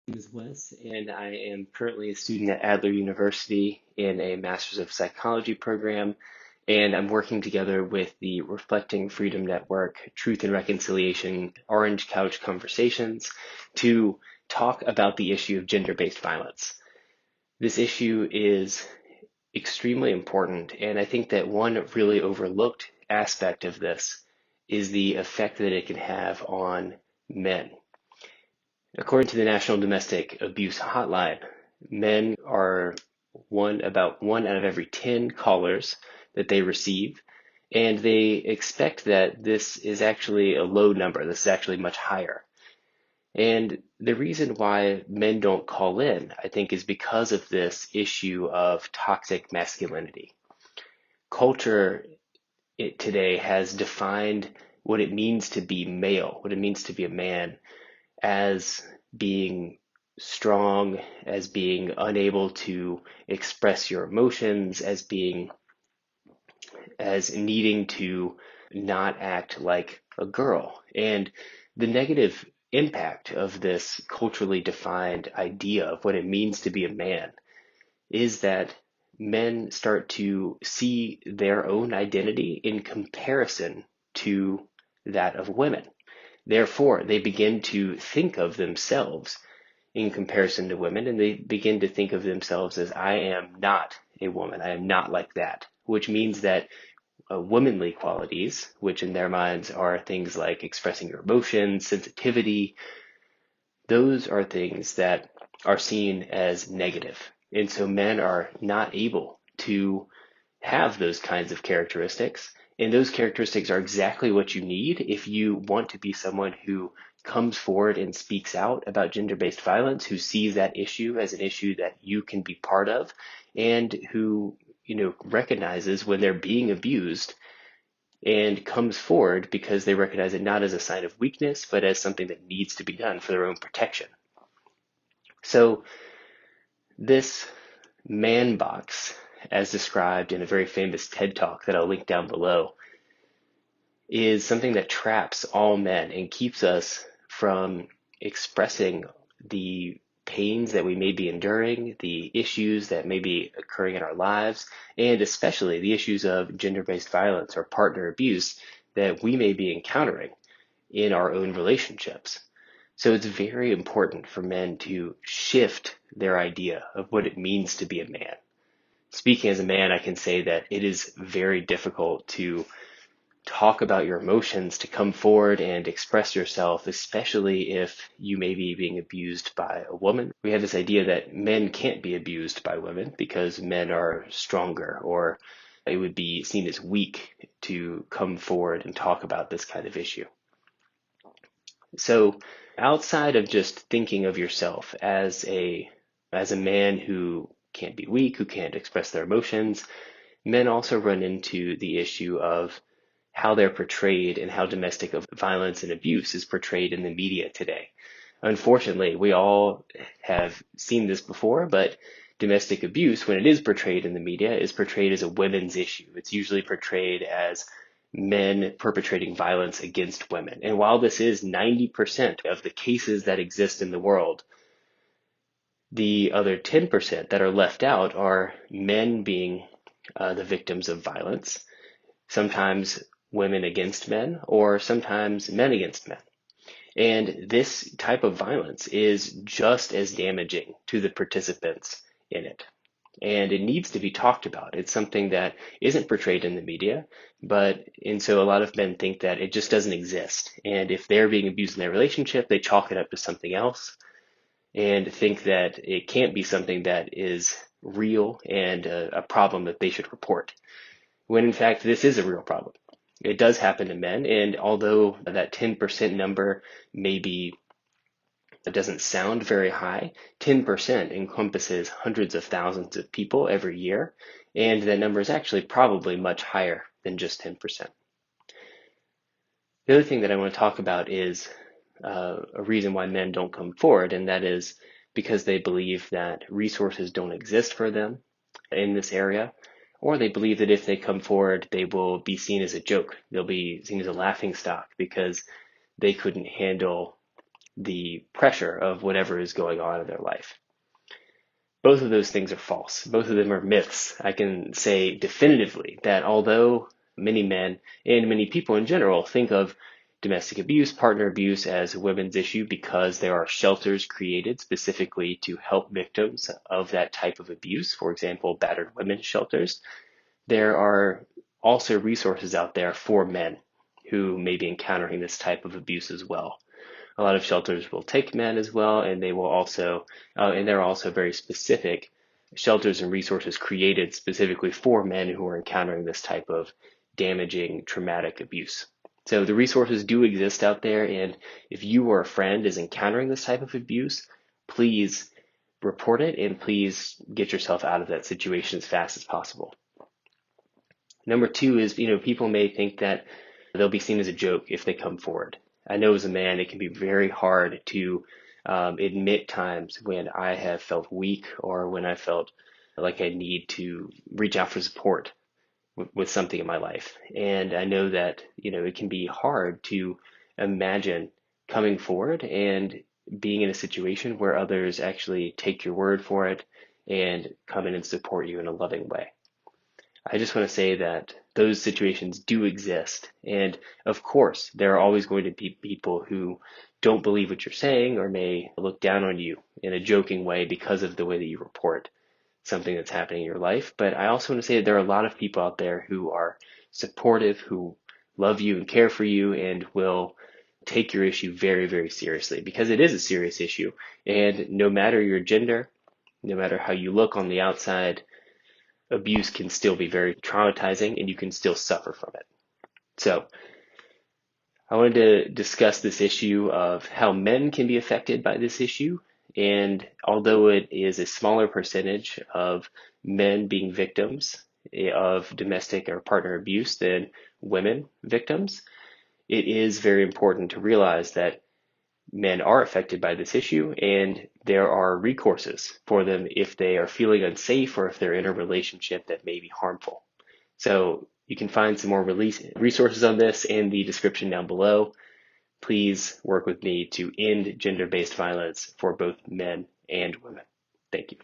Name is Wes, and I am currently a student at Adler University in a Master's of Psychology program, and I'm working together with the Reflecting Freedom Network, Truth and Reconciliation, Orange Couch Conversations to talk about the issue of gender-based violence. This issue is extremely important, and I think that one really overlooked aspect of this is the effect that it can have on men. According to the National Domestic Abuse Hotline, men are about 1 out of every 10 callers that they receive, and they expect that this is actually a low number. This is actually much higher. And the reason why men don't call in, I think, is because of this issue of toxic masculinity. Culture today has defined what it means to be male, what it means to be a man, as being strong, as being unable to express your emotions, as needing to not act like a girl. And the negative impact of this culturally defined idea of what it means to be a man is that men start to see their own identity in comparison to that of women. Therefore, they begin to think of themselves in comparison to women, and they begin to think of themselves as, I am not a woman. I am not like that, which means that womanly qualities, which in their minds are things like expressing your emotions, sensitivity, those are things that are seen as negative. And so men are not able to have those kinds of characteristics. And those characteristics are exactly what you need if you want to be someone who comes forward and speaks out about gender-based violence, who sees that issue as an issue that you can be part of, and who, recognizes when they're being abused and comes forward because they recognize it not as a sign of weakness, but as something that needs to be done for their own protection. So this man box, as described in a very famous TED Talk that I'll link down below, is something that traps all men and keeps us from expressing the pains that we may be enduring, the issues that may be occurring in our lives, and especially the issues of gender-based violence or partner abuse that we may be encountering in our own relationships. So it's very important for men to shift their idea of what it means to be a man. Speaking as a man, I can say that it is very difficult to talk about your emotions, to come forward and express yourself, especially if you may be being abused by a woman. We have this idea that men can't be abused by women because men are stronger, or it would be seen as weak to come forward and talk about this kind of issue. So outside of just thinking of yourself as a man who can't be weak, who can't express their emotions, men also run into the issue of how they're portrayed and how domestic violence and abuse is portrayed in the media today. Unfortunately, we all have seen this before, but domestic abuse, when it is portrayed in the media, is portrayed as a women's issue. It's usually portrayed as men perpetrating violence against women. And while this is 90% of the cases that exist in the world, the other 10% that are left out are men being the victims of violence, sometimes women against men, or sometimes men against men. And this type of violence is just as damaging to the participants in it. And it needs to be talked about. It's something that isn't portrayed in the media, and so a lot of men think that it just doesn't exist. And if they're being abused in their relationship, they chalk it up to something else and think that it can't be something that is real and a problem that they should report. When in fact, this is a real problem. It does happen to men, and although that 10% number maybe doesn't sound very high, 10% encompasses hundreds of thousands of people every year, and that number is actually probably much higher than just 10%. The other thing that I want to talk about is a reason why men don't come forward, and that is because they believe that resources don't exist for them in this area, or they believe that if they come forward, they will be seen as a joke. They'll be seen as a laughing stock because they couldn't handle the pressure of whatever is going on in their life. Both of those things are false. Both of them are myths. I can say definitively that although many men and many people in general think of domestic abuse, partner abuse as a women's issue because there are shelters created specifically to help victims of that type of abuse, for example, battered women's shelters, there are also resources out there for men who may be encountering this type of abuse as well. A lot of shelters will take men as well, and they will also, and there are also very specific shelters and resources created specifically for men who are encountering this type of damaging, traumatic abuse. So the resources do exist out there, and if you or a friend is encountering this type of abuse, please report it and please get yourself out of that situation as fast as possible. Number two is, people may think that they'll be seen as a joke if they come forward. I know as a man, it can be very hard to admit times when I have felt weak or when I felt like I need to reach out for support with something in my life. And I know that, it can be hard to imagine coming forward and being in a situation where others actually take your word for it and come in and support you in a loving way. I just want to say that those situations do exist. And of course, there are always going to be people who don't believe what you're saying or may look down on you in a joking way because of the way that you report something that's happening in your life. But I also want to say that there are a lot of people out there who are supportive, who love you and care for you and will take your issue very, very seriously because it is a serious issue. And no matter your gender, no matter how you look on the outside, abuse can still be very traumatizing and you can still suffer from it. So I wanted to discuss this issue of how men can be affected by this issue. And although it is a smaller percentage of men being victims of domestic or partner abuse than women victims, it is very important to realize that men are affected by this issue and there are recourses for them if they are feeling unsafe or if they're in a relationship that may be harmful. So you can find some more resources on this in the description down below. Please work with me to end gender-based violence for both men and women. Thank you.